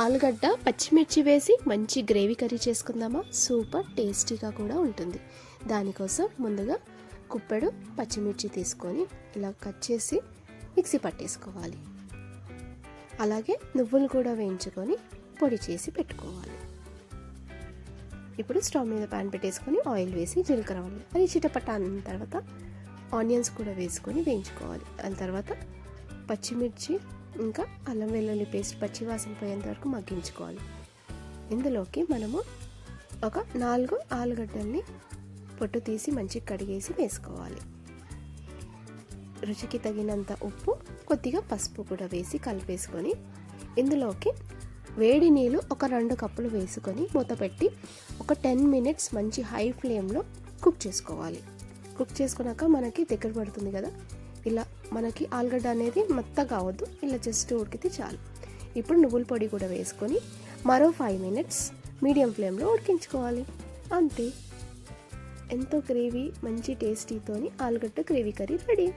ఆలుగడ్డ పచ్చిమిర్చి వేసి మంచి గ్రేవీ కర్రీ చేసుకుందామా? సూపర్ టేస్టీగా కూడా ఉంటుంది. దానికోసం ముందుగా కుప్పెడు పచ్చిమిర్చి తీసుకొని ఇలా కట్ చేసి మిక్సీ పట్టేసుకోవాలి. అలాగే నువ్వులు కూడా వేయించుకొని పొడి చేసి పెట్టుకోవాలి. ఇప్పుడు స్టవ్ మీద ప్యాన్ పెట్టేసుకొని ఆయిల్ వేసి జీలకర్ర అది చిటపట అన్న తర్వాత ఆనియన్స్ కూడా వేసుకొని వేయించుకోవాలి. దాని తర్వాత పచ్చిమిర్చి ఇంకా అల్లం వెల్లుల్లి పేస్ట్ పచ్చివాసన పోయేంత వరకు మగ్గించుకోవాలి. ఇందులోకి మనము ఒక 4 ఆలుగడ్డల్ని పొట్టు తీసి మంచిగా కడిగేసి వేసుకోవాలి. రుచికి తగినంత ఉప్పు, కొద్దిగా పసుపు కూడా వేసి కలిపేసుకొని ఇందులోకి వేడి నీళ్ళు ఒక 2 కప్పులు వేసుకొని మూత పెట్టి ఒక 10 మినిట్స్ మంచి హై ఫ్లేమ్లో కుక్ చేసుకోవాలి. కుక్ చేసుకున్నాక మనకి దగ్గర పడుతుంది కదా, ఇలా మనకి ఆలుగడ్డ అనేది మెత్తగా కావద్దు, ఇలా జస్ట్ ఉడికితే చాలు. ఇప్పుడు నువ్వుల పొడి కూడా వేసుకొని మరో 5 మినిట్స్ మీడియం ఫ్లేమ్లో ఉడికించుకోవాలి. అంతే, ఎంతో గ్రేవీ మంచి టేస్టీతోని ఆలుగడ్డ గ్రేవీ కర్రీ రెడీ.